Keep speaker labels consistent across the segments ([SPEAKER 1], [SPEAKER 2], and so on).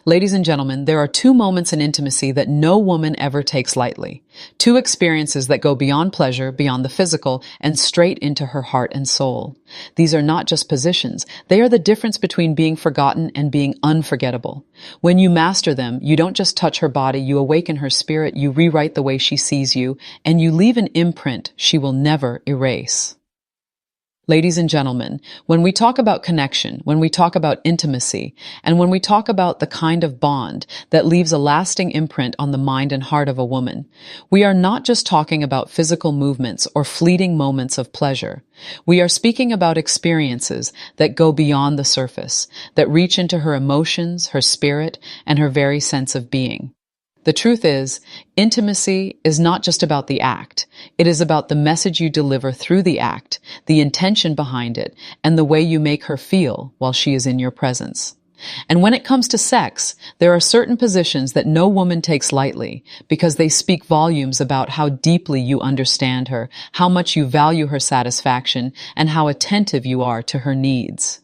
[SPEAKER 1] Ladies and gentlemen, there are two moments in intimacy that no woman ever takes lightly. Two experiences that go beyond pleasure, beyond the physical, and straight into her heart and soul. These are not just positions. They are the difference between being forgotten and being unforgettable. When you master them, you don't just touch her body, you awaken her spirit, you rewrite the way she sees you, and you leave an imprint she will never erase. Ladies and gentlemen, when we talk about connection, when we talk about intimacy, and when we talk about the kind of bond that leaves a lasting imprint on the mind and heart of a woman, we are not just talking about physical movements or fleeting moments of pleasure. We are speaking about experiences that go beyond the surface, that reach into her emotions, her spirit, and her very sense of being. The truth is, intimacy is not just about the act. It is about the message you deliver through the act, the intention behind it, and the way you make her feel while she is in your presence. And when it comes to sex, there are certain positions that no woman takes lightly because they speak volumes about how deeply you understand her, how much you value her satisfaction, and how attentive you are to her needs.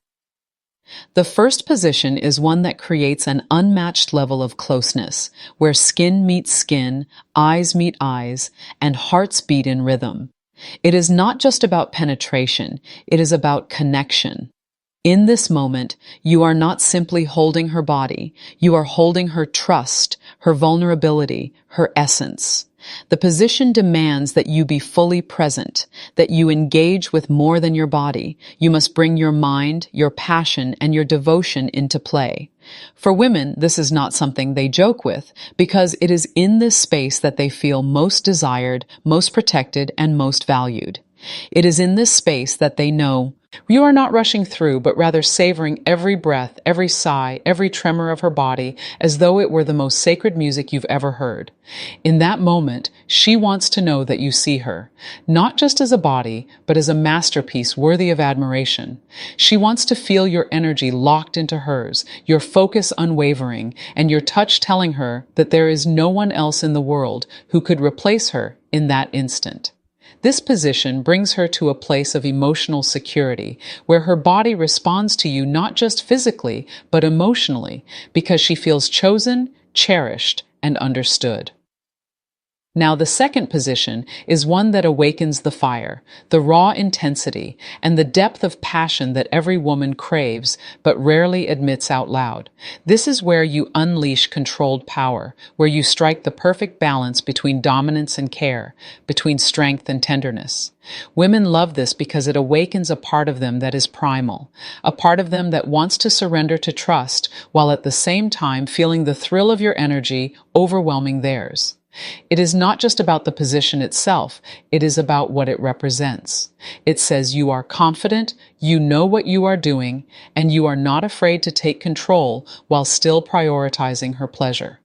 [SPEAKER 1] The first position is one that creates an unmatched level of closeness, where skin meets skin, eyes meet eyes, and hearts beat in rhythm. It is not just about penetration, it is about connection. In this moment, you are not simply holding her body, you are holding her trust, her vulnerability, her essence. The position demands that you be fully present, that you engage with more than your body. You must bring your mind, your passion, and your devotion into play. For women, this is not something they joke with, because it is in this space that they feel most desired, most protected, and most valued. It is in this space that they know you are not rushing through, but rather savoring every breath, every sigh, every tremor of her body, as though it were the most sacred music you've ever heard. In that moment, she wants to know that you see her, not just as a body, but as a masterpiece worthy of admiration. She wants to feel your energy locked into hers, your focus unwavering, and your touch telling her that there is no one else in the world who could replace her in that instant. This position brings her to a place of emotional security, where her body responds to you not just physically, but emotionally, because she feels chosen, cherished, and understood. Now, the second position is one that awakens the fire, the raw intensity, and the depth of passion that every woman craves, but rarely admits out loud. This is where you unleash controlled power, where you strike the perfect balance between dominance and care, between strength and tenderness. Women love this because it awakens a part of them that is primal, a part of them that wants to surrender to trust, while at the same time feeling the thrill of your energy overwhelming theirs. It is not just about the position itself, it is about what it represents. It says you are confident, you know what you are doing, and you are not afraid to take control while still prioritizing her pleasure.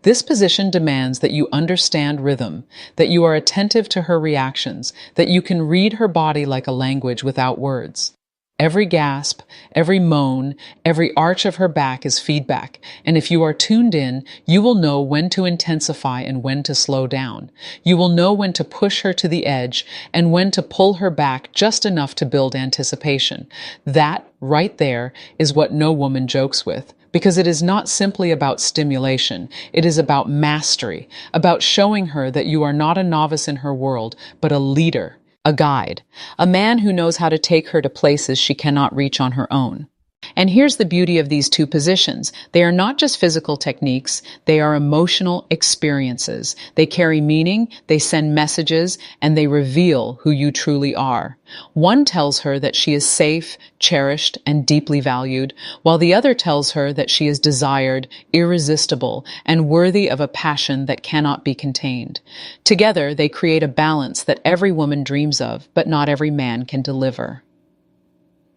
[SPEAKER 1] This position demands that you understand rhythm, that you are attentive to her reactions, that you can read her body like a language without words. Every gasp, every moan, every arch of her back is feedback, and if you are tuned in, you will know when to intensify and when to slow down. You will know when to push her to the edge and when to pull her back just enough to build anticipation. That, right there, is what no woman jokes with. Because it is not simply about stimulation, it is about mastery, about showing her that you are not a novice in her world, but a leader. A guide, a man who knows how to take her to places she cannot reach on her own. And here's the beauty of these two positions. They are not just physical techniques, they are emotional experiences. They carry meaning, they send messages, and they reveal who you truly are. One tells her that she is safe, cherished, and deeply valued, while the other tells her that she is desired, irresistible, and worthy of a passion that cannot be contained. Together, they create a balance that every woman dreams of, but not every man can deliver.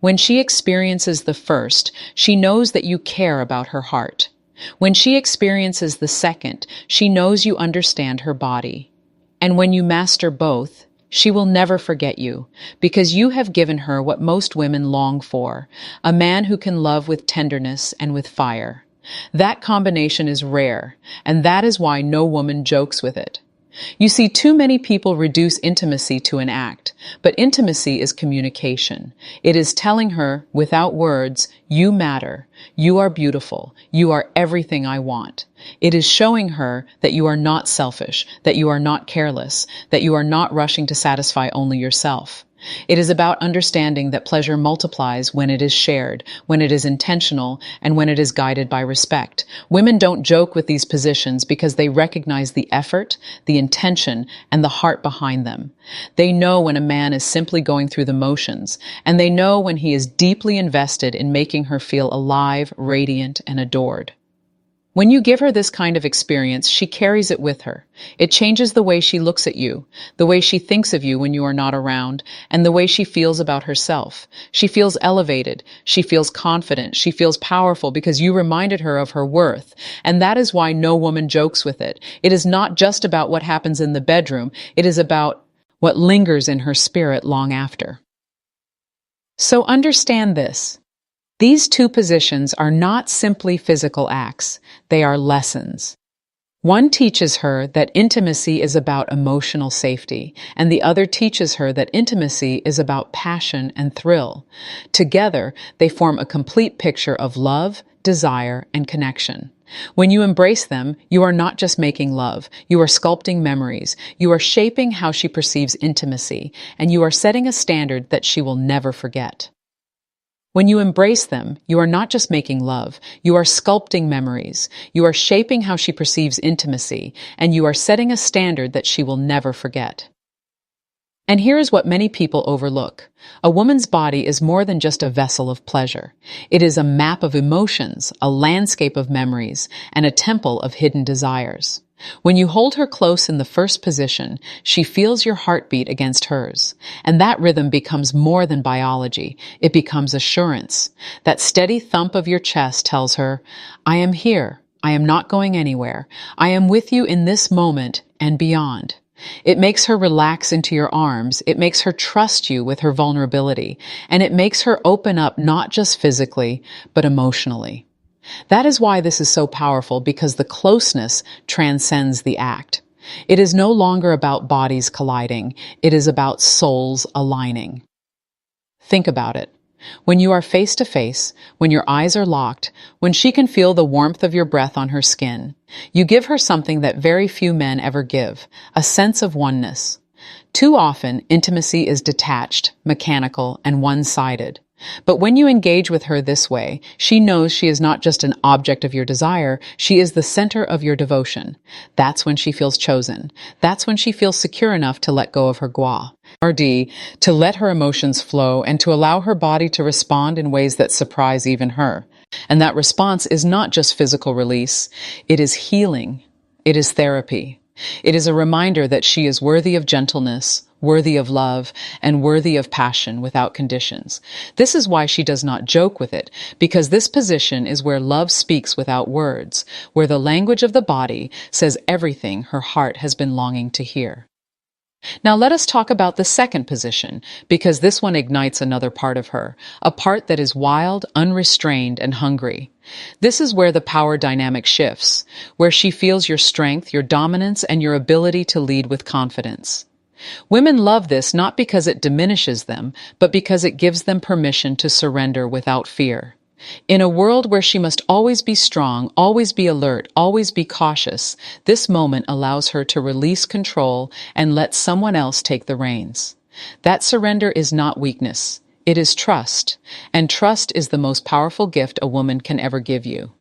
[SPEAKER 1] When she experiences the first, she knows that you care about her heart. When she experiences the second, she knows you understand her body. And when you master both, she will never forget you, because you have given her what most women long for, a man who can love with tenderness and with fire. That combination is rare, and that is why no woman jokes with it. You see, too many people reduce intimacy to an act, but intimacy is communication. It is telling her, without words, you matter, you are beautiful, you are everything I want. It is showing her that you are not selfish, that you are not careless, that you are not rushing to satisfy only yourself. It is about understanding that pleasure multiplies when it is shared, when it is intentional, and when it is guided by respect. Women don't joke with these positions because they recognize the effort, the intention, and the heart behind them. They know when a man is simply going through the motions, and they know when he is deeply invested in making her feel alive, radiant, and adored. When you give her this kind of experience, she carries it with her. It changes the way she looks at you, the way she thinks of you when you are not around, and the way she feels about herself. She feels elevated. She feels confident. She feels powerful because you reminded her of her worth. And that is why no woman jokes with it. It is not just about what happens in the bedroom. It is about what lingers in her spirit long after. So understand this. These two positions are not simply physical acts, they are lessons. One teaches her that intimacy is about emotional safety, and the other teaches her that intimacy is about passion and thrill. Together, they form a complete picture of love, desire, and connection. When you embrace them, you are not just making love, you are sculpting memories, you are shaping how she perceives intimacy, and you are setting a standard that she will never forget. When you embrace them, you are not just making love, you are sculpting memories, you are shaping how she perceives intimacy, and you are setting a standard that she will never forget. And here is what many people overlook. A woman's body is more than just a vessel of pleasure. It is a map of emotions, a landscape of memories, and a temple of hidden desires. When you hold her close in the first position, she feels your heartbeat against hers. And that rhythm becomes more than biology. It becomes assurance. That steady thump of your chest tells her, I am here. I am not going anywhere. I am with you in this moment and beyond. It makes her relax into your arms. It makes her trust you with her vulnerability. And it makes her open up not just physically, but emotionally. That is why this is so powerful, because the closeness transcends the act. It is no longer about bodies colliding. It is about souls aligning. Think about it. When you are face to face, when your eyes are locked, when she can feel the warmth of your breath on her skin, you give her something that very few men ever give, a sense of oneness. Too often, intimacy is detached, mechanical, and one-sided. But when you engage with her this way, she knows she is not just an object of your desire, she is the center of your devotion. That's when she feels chosen. That's when she feels secure enough to let go of her RD, to let her emotions flow and to allow her body to respond in ways that surprise even her. And that response is not just physical release, it is healing. It is therapy. It is a reminder that she is worthy of gentleness, worthy of love, and worthy of passion without conditions. This is why she does not joke with it, because this position is where love speaks without words, where the language of the body says everything her heart has been longing to hear. Now let us talk about the second position, because this one ignites another part of her, a part that is wild, unrestrained, and hungry. This is where the power dynamic shifts, where she feels your strength, your dominance, and your ability to lead with confidence. Women love this not because it diminishes them, but because it gives them permission to surrender without fear. In a world where she must always be strong, always be alert, always be cautious, this moment allows her to release control and let someone else take the reins. That surrender is not weakness. It is trust, and trust is the most powerful gift a woman can ever give you.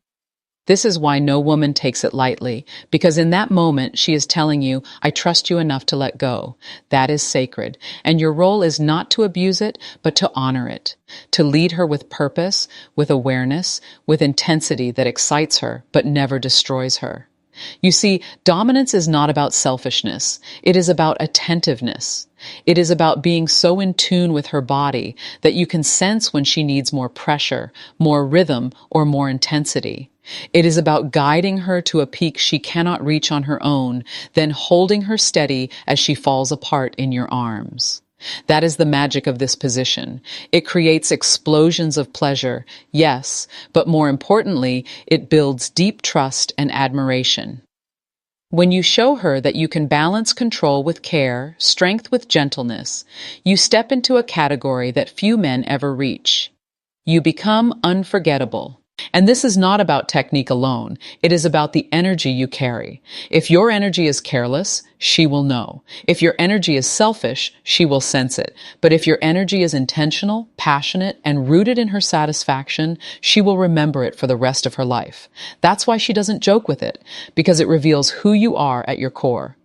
[SPEAKER 1] This is why no woman takes it lightly, because in that moment she is telling you, I trust you enough to let go. That is sacred, and your role is not to abuse it, but to honor it, to lead her with purpose, with awareness, with intensity that excites her, but never destroys her. You see, dominance is not about selfishness. It is about attentiveness. It is about being so in tune with her body that you can sense when she needs more pressure, more rhythm, or more intensity. It is about guiding her to a peak she cannot reach on her own, then holding her steady as she falls apart in your arms. That is the magic of this position. It creates explosions of pleasure, yes, but more importantly, it builds deep trust and admiration. When you show her that you can balance control with care, strength with gentleness, you step into a category that few men ever reach. You become unforgettable. And this is not about technique alone. It is about the energy you carry. If your energy is careless, she will know. If your energy is selfish, she will sense it. But if your energy is intentional, passionate, and rooted in her satisfaction, she will remember it for the rest of her life. That's why she doesn't joke with it, because it reveals who you are at your core.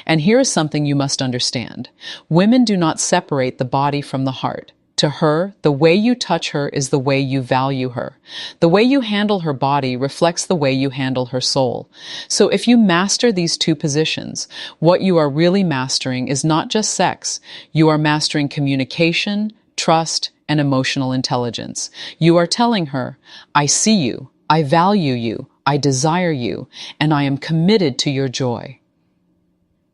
[SPEAKER 1] And here is something you must understand. Women do not separate the body from the heart. To her, the way you touch her is the way you value her. The way you handle her body reflects the way you handle her soul. So if you master these two positions, what you are really mastering is not just sex. You are mastering communication, trust, and emotional intelligence. You are telling her, I see you, I value you, I desire you, and I am committed to your joy.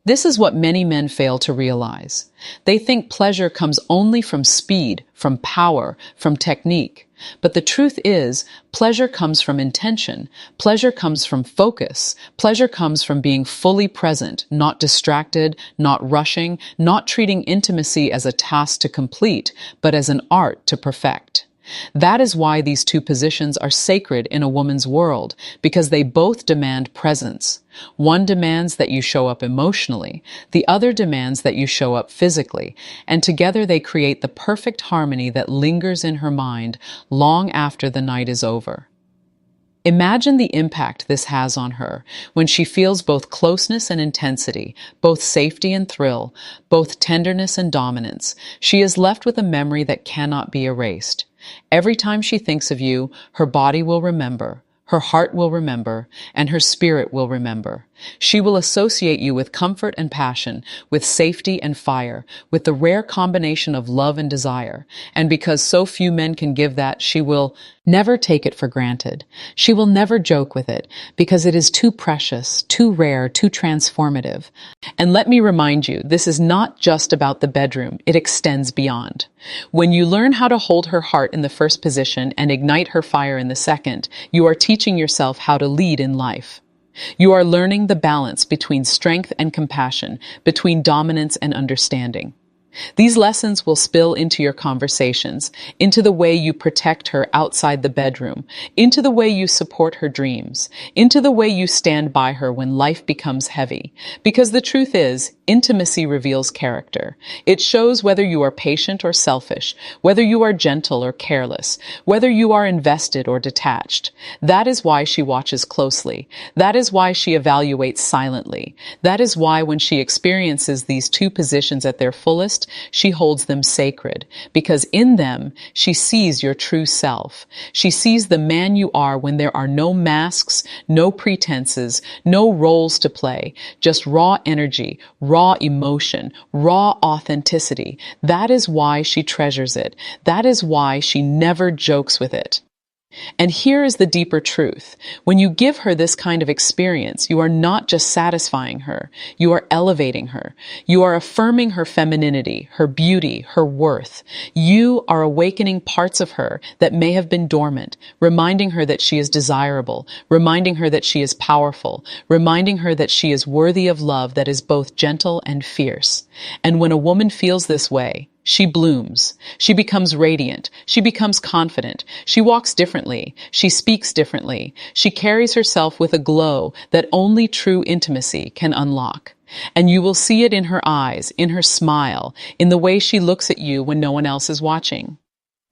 [SPEAKER 1] This is what many men fail to realize. They think pleasure comes only from speed, from power, from technique. But the truth is, pleasure comes from intention. Pleasure comes from focus. Pleasure comes from being fully present, not distracted, not rushing, not treating intimacy as a task to complete, but as an art to perfect. That is why these two positions are sacred in a woman's world, because they both demand presence. One demands that you show up emotionally, the other demands that you show up physically, and together they create the perfect harmony that lingers in her mind long after the night is over. Imagine the impact this has on her when she feels both closeness and intensity, both safety and thrill, both tenderness and dominance. She is left with a memory that cannot be erased. Every time she thinks of you, her body will remember, her heart will remember, and her spirit will remember. She will associate you with comfort and passion, with safety and fire, with the rare combination of love and desire. And because so few men can give that, she will never take it for granted. She will never joke with it, because it is too precious, too rare, too transformative. And let me remind you, this is not just about the bedroom. It extends beyond. When you learn how to hold her heart in the first position and ignite her fire in the second, you are teaching yourself how to lead in life. You are learning the balance between strength and compassion, between dominance and understanding. These lessons will spill into your conversations, into the way you protect her outside the bedroom, into the way you support her dreams, into the way you stand by her when life becomes heavy. Because the truth is, intimacy reveals character. It shows whether you are patient or selfish, whether you are gentle or careless, whether you are invested or detached. That is why she watches closely. That is why she evaluates silently. That is why when she experiences these two positions at their fullest, she holds them sacred, because in them, she sees your true self. She sees the man you are when there are no masks, no pretenses, no roles to play, just raw energy, raw emotion, raw authenticity. That is why she treasures it. That is why she never jokes with it. And here is the deeper truth. When you give her this kind of experience, you are not just satisfying her, you are elevating her. You are affirming her femininity, her beauty, her worth. You are awakening parts of her that may have been dormant, reminding her that she is desirable, reminding her that she is powerful, reminding her that she is worthy of love that is both gentle and fierce. And when a woman feels this way, she blooms. She becomes radiant. She becomes confident. She walks differently. She speaks differently. She carries herself with a glow that only true intimacy can unlock. And you will see it in her eyes, in her smile, in the way she looks at you when no one else is watching.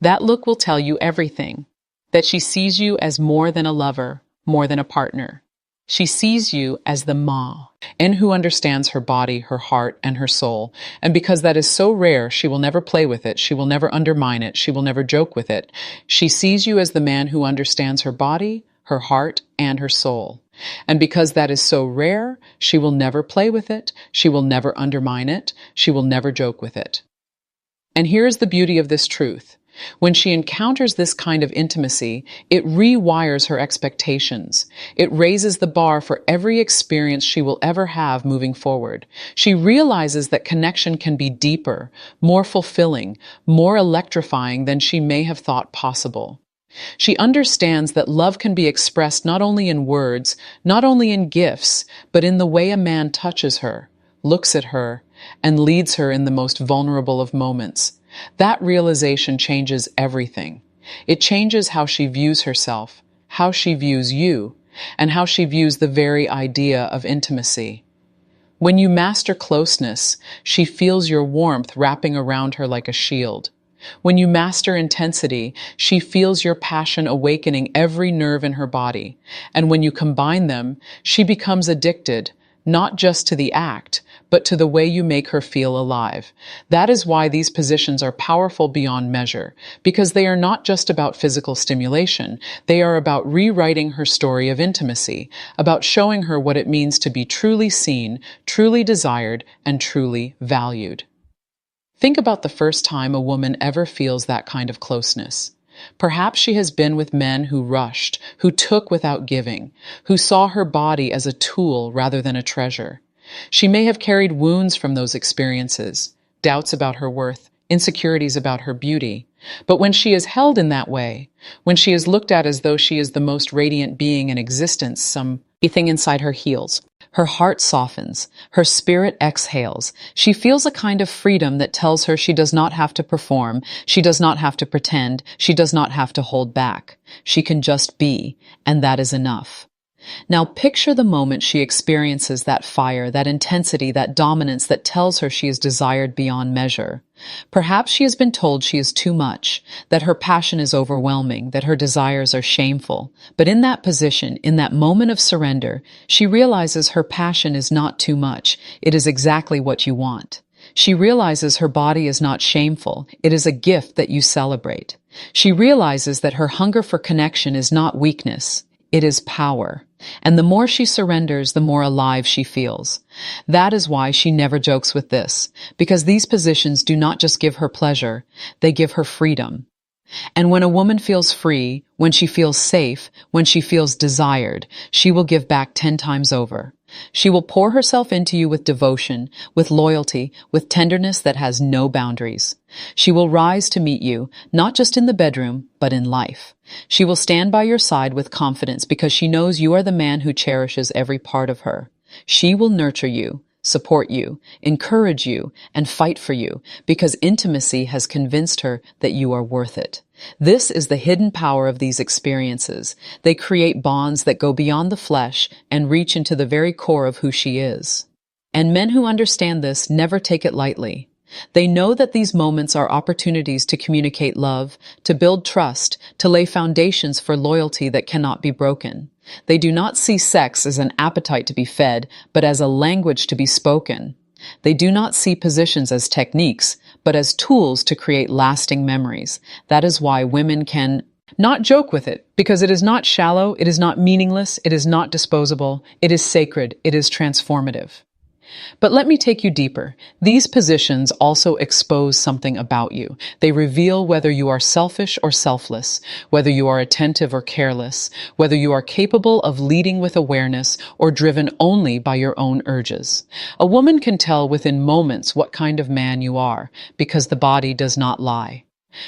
[SPEAKER 1] That look will tell you everything. That she sees you as more than a lover, more than a partner. She sees you as the ma, and who understands her body, her heart, and her soul. And because that is so rare, she will never play with it. She will never undermine it. She will never joke with it. She sees you as the man who understands her body, her heart, and her soul. And because that is so rare, she will never play with it. She will never undermine it. She will never joke with it. And here is the beauty of this truth. When she encounters this kind of intimacy, it rewires her expectations. It raises the bar for every experience she will ever have moving forward. She realizes that connection can be deeper, more fulfilling, more electrifying than she may have thought possible. She understands that love can be expressed not only in words, not only in gifts, but in the way a man touches her, looks at her, and leads her in the most vulnerable of moments. That realization changes everything. It changes how she views herself, how she views you, and how she views the very idea of intimacy. When you master closeness, she feels your warmth wrapping around her like a shield. When you master intensity, she feels your passion awakening every nerve in her body. And when you combine them, she becomes addicted, not just to the act, but to the way you make her feel alive. That is why these positions are powerful beyond measure, because they are not just about physical stimulation. They are about rewriting her story of intimacy, about showing her what it means to be truly seen, truly desired, and truly valued. Think about the first time a woman ever feels that kind of closeness. Perhaps she has been with men who rushed, who took without giving, who saw her body as a tool rather than a treasure. She may have carried wounds from those experiences, doubts about her worth, insecurities about her beauty. But when she is held in that way, when she is looked at as though she is the most radiant being in existence, something inside her heals. Her heart softens, her spirit exhales. She feels a kind of freedom that tells her she does not have to perform, she does not have to pretend, she does not have to hold back. She can just be, and that is enough. Now picture the moment she experiences that fire, that intensity, that dominance that tells her she is desired beyond measure. Perhaps she has been told she is too much, that her passion is overwhelming, that her desires are shameful. But in that position, in that moment of surrender, she realizes her passion is not too much. It is exactly what you want. She realizes her body is not shameful. It is a gift that you celebrate. She realizes that her hunger for connection is not weakness. It is power. And the more she surrenders, the more alive she feels. That is why she never jokes with this, because these positions do not just give her pleasure, they give her freedom. And when a woman feels free, when she feels safe, when she feels desired, she will give back 10 times over. She will pour herself into you with devotion, with loyalty, with tenderness that has no boundaries. She will rise to meet you, not just in the bedroom, but in life. She will stand by your side with confidence because she knows you are the man who cherishes every part of her. She will nurture you, support you, encourage you, and fight for you because intimacy has convinced her that you are worth it. This is the hidden power of these experiences. They create bonds that go beyond the flesh and reach into the very core of who she is. And men who understand this never take it lightly. They know that these moments are opportunities to communicate love, to build trust, to lay foundations for loyalty that cannot be broken. They do not see sex as an appetite to be fed, but as a language to be spoken. They do not see positions as techniques, but as tools to create lasting memories. That is why women can not joke with it, because it is not shallow, it is not meaningless, it is not disposable, it is sacred, it is transformative. But let me take you deeper. These positions also expose something about you. They reveal whether you are selfish or selfless, whether you are attentive or careless, whether you are capable of leading with awareness or driven only by your own urges. A woman can tell within moments what kind of man you are, because the body does not lie.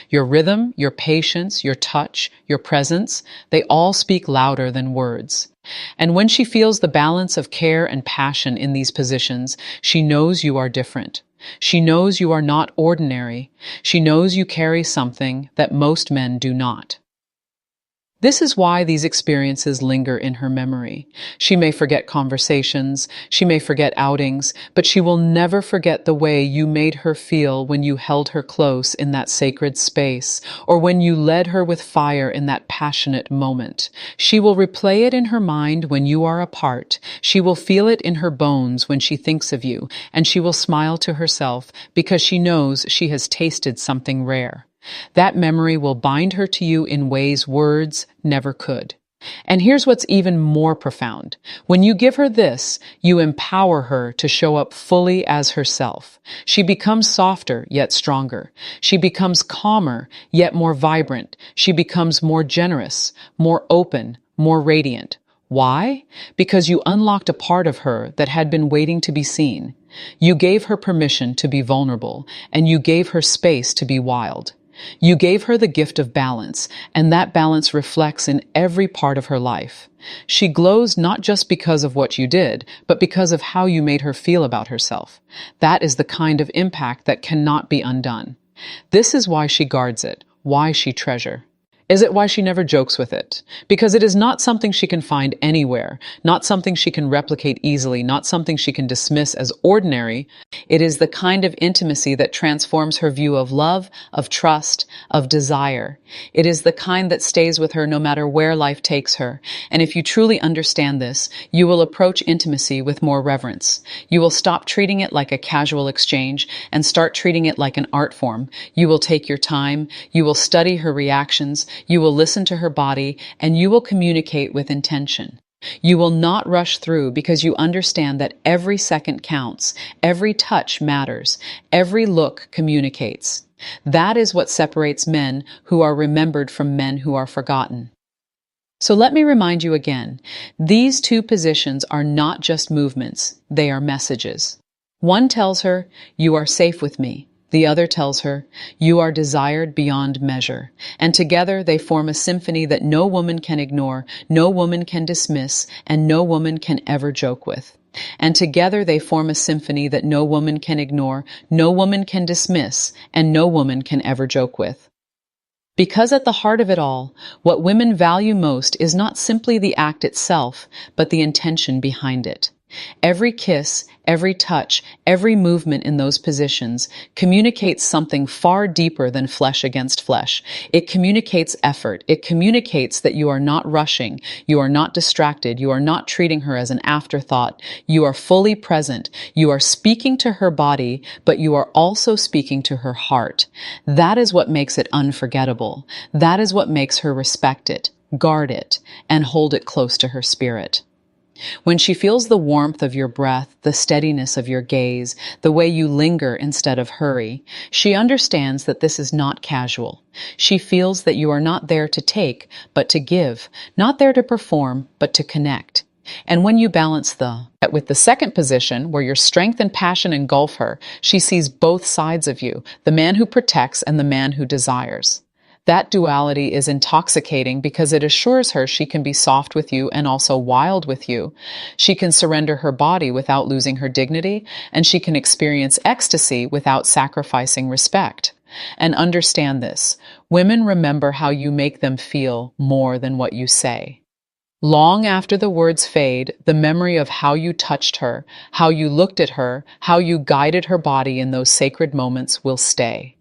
[SPEAKER 1] Your rhythm, your patience, your touch, your presence, they all speak louder than words. And when she feels the balance of care and passion in these positions, she knows you are different. She knows you are not ordinary. She knows you carry something that most men do not. This is why these experiences linger in her memory. She may forget conversations, she may forget outings, but she will never forget the way you made her feel when you held her close in that sacred space, or when you led her with fire in that passionate moment. She will replay it in her mind when you are apart. She will feel it in her bones when she thinks of you, and she will smile to herself because she knows she has tasted something rare. That memory will bind her to you in ways words never could. And here's what's even more profound. When you give her this, you empower her to show up fully as herself. She becomes softer, yet stronger. She becomes calmer, yet more vibrant. She becomes more generous, more open, more radiant. Why? Because you unlocked a part of her that had been waiting to be seen. You gave her permission to be vulnerable, and you gave her space to be wild. You gave her the gift of balance, and that balance reflects in every part of her life. She glows not just because of what you did, but because of how you made her feel about herself. That is the kind of impact that cannot be undone. This is why she guards it, why she treasures. Is it why she never jokes with it? Because it is not something she can find anywhere, not something she can replicate easily, not something she can dismiss as ordinary. It is the kind of intimacy that transforms her view of love, of trust, of desire. It is the kind that stays with her no matter where life takes her. And if you truly understand this, you will approach intimacy with more reverence. You will stop treating it like a casual exchange and start treating it like an art form. You will take your time, you will study her reactions, you will listen to her body, and you will communicate with intention. You will not rush through because you understand that every second counts, every touch matters, every look communicates. That is what separates men who are remembered from men who are forgotten. So let me remind you again, these two positions are not just movements, they are messages. One tells her, "You are safe with me." The other tells her, "You are desired beyond measure." And together they form a symphony that no woman can ignore, no woman can dismiss, and no woman can ever joke with. And together they form a symphony that no woman can ignore, no woman can dismiss, and no woman can ever joke with. Because at the heart of it all, what women value most is not simply the act itself, but the intention behind it. Every kiss, every touch, every movement in those positions communicates something far deeper than flesh against flesh. It communicates effort. It communicates that you are not rushing, you are not distracted, you are not treating her as an afterthought. You are fully present. You are speaking to her body, but you are also speaking to her heart. That is what makes it unforgettable. That is what makes her respect it, guard it, and hold it close to her spirit. When she feels the warmth of your breath, the steadiness of your gaze, the way you linger instead of hurry, she understands that this is not casual. She feels that you are not there to take, but to give, not there to perform, but to connect. And when you balance with the second position, where your strength and passion engulf her, she sees both sides of you, the man who protects and the man who desires. That duality is intoxicating because it assures her she can be soft with you and also wild with you. She can surrender her body without losing her dignity, and she can experience ecstasy without sacrificing respect. And understand this, women remember how you make them feel more than what you say. Long after the words fade, the memory of how you touched her, how you looked at her, how you guided her body in those sacred moments will stay.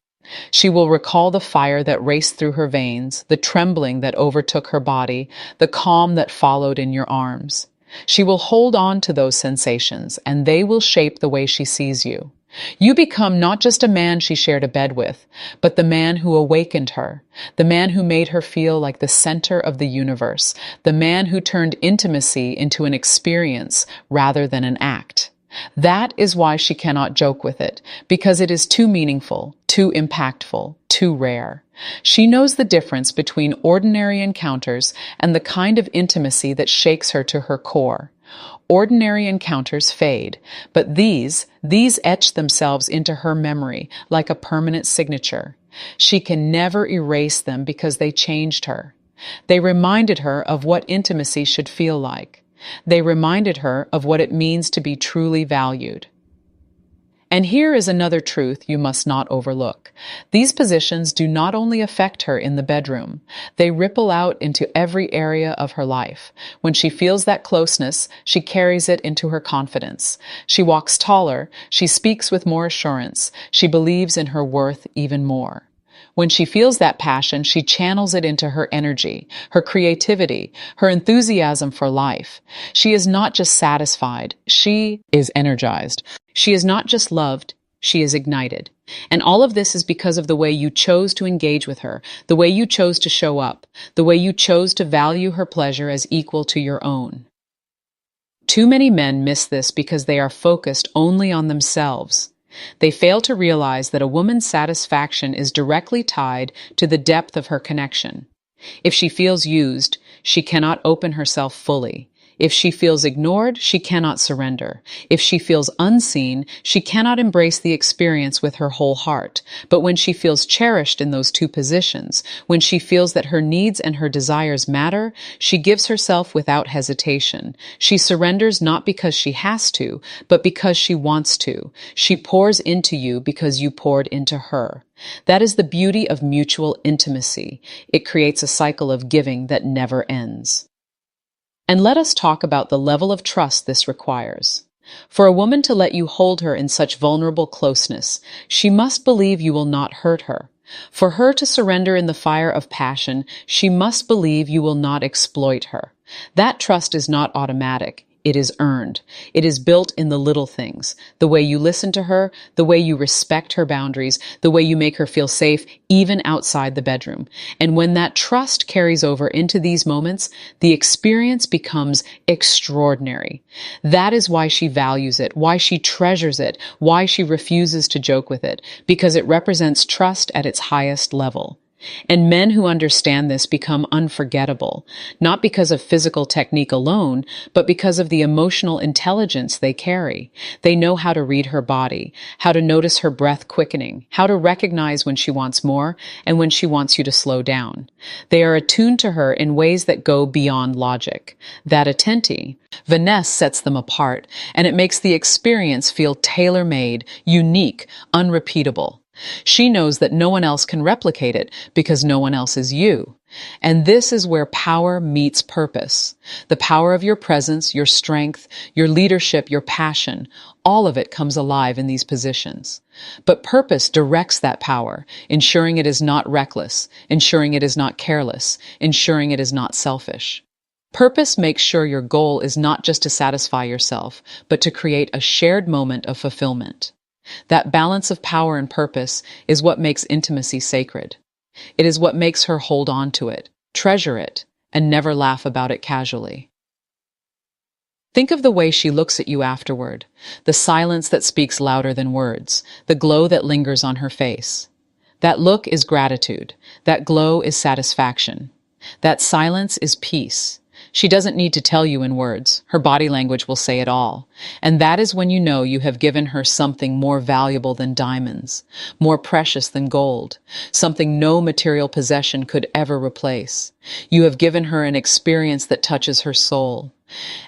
[SPEAKER 1] She will recall the fire that raced through her veins, the trembling that overtook her body, the calm that followed in your arms. She will hold on to those sensations, and they will shape the way she sees you. You become not just a man she shared a bed with, but the man who awakened her, the man who made her feel like the center of the universe, the man who turned intimacy into an experience rather than an act. That is why she cannot joke with it, because it is too meaningful, too impactful, too rare. She knows the difference between ordinary encounters and the kind of intimacy that shakes her to her core. Ordinary encounters fade, but these etch themselves into her memory like a permanent signature. She can never erase them because they changed her. They reminded her of what intimacy should feel like. They reminded her of what it means to be truly valued. And here is another truth you must not overlook. These positions do not only affect her in the bedroom, they ripple out into every area of her life. When she feels that closeness, she carries it into her confidence. She walks taller, she speaks with more assurance, she believes in her worth even more. When she feels that passion, she channels it into her energy, her creativity, her enthusiasm for life. She is not just satisfied, she is energized. She is not just loved, she is ignited. And all of this is because of the way you chose to engage with her, the way you chose to show up, the way you chose to value her pleasure as equal to your own. Too many men miss this because they are focused only on themselves. They fail to realize that a woman's satisfaction is directly tied to the depth of her connection. If she feels used, she cannot open herself fully. If she feels ignored, she cannot surrender. If she feels unseen, she cannot embrace the experience with her whole heart. But when she feels cherished in those two positions, when she feels that her needs and her desires matter, she gives herself without hesitation. She surrenders not because she has to, but because she wants to. She pours into you because you poured into her. That is the beauty of mutual intimacy. It creates a cycle of giving that never ends. And let us talk about the level of trust this requires. For a woman to let you hold her in such vulnerable closeness, she must believe you will not hurt her. For her to surrender in the fire of passion, she must believe you will not exploit her. That trust is not automatic. It is earned. It is built in the little things, the way you listen to her, the way you respect her boundaries, the way you make her feel safe, even outside the bedroom. And when that trust carries over into these moments, the experience becomes extraordinary. That is why she values it, why she treasures it, why she refuses to joke with it, because it represents trust at its highest level. And men who understand this become unforgettable, not because of physical technique alone, but because of the emotional intelligence they carry. They know how to read her body, how to notice her breath quickening, how to recognize when she wants more and when she wants you to slow down. They are attuned to her in ways that go beyond logic. That finesse sets them apart, and it makes the experience feel tailor-made, unique, unrepeatable. She knows that no one else can replicate it because no one else is you. And this is where power meets purpose. The power of your presence, your strength, your leadership, your passion, all of it comes alive in these positions. But purpose directs that power, ensuring it is not reckless, ensuring it is not careless, ensuring it is not selfish. Purpose makes sure your goal is not just to satisfy yourself, but to create a shared moment of fulfillment. That balance of power and purpose is what makes intimacy sacred. It is what makes her hold on to it, treasure it, and never laugh about it casually. Think of the way she looks at you afterward, the silence that speaks louder than words, the glow that lingers on her face. That look is gratitude. That glow is satisfaction. That silence is peace. She doesn't need to tell you in words. Her body language will say it all. And that is when you know you have given her something more valuable than diamonds, more precious than gold, something no material possession could ever replace. You have given her an experience that touches her soul.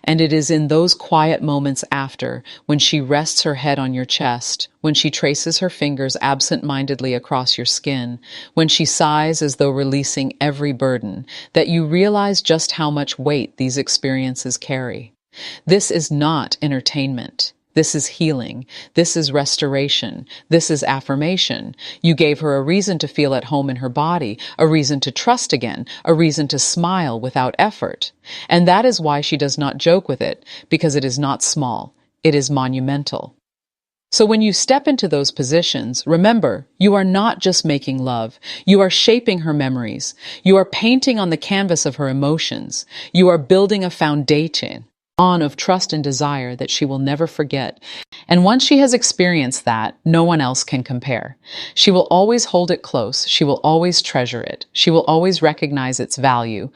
[SPEAKER 1] And it is in those quiet moments after, when she rests her head on your chest, when she traces her fingers absent-mindedly across your skin, when she sighs as though releasing every burden, that you realize just how much weight these experiences carry. This is not entertainment. This is healing. This is restoration. This is affirmation. You gave her a reason to feel at home in her body, a reason to trust again, a reason to smile without effort. And that is why she does not joke with it, because it is not small. It is monumental. So when you step into those positions, remember, you are not just making love. You are shaping her memories. You are painting on the canvas of her emotions. You are building a foundation of trust and desire that she will never forget. And once she has experienced that, no one else can compare. She will always hold it close. She will always treasure it. She will always recognize its value.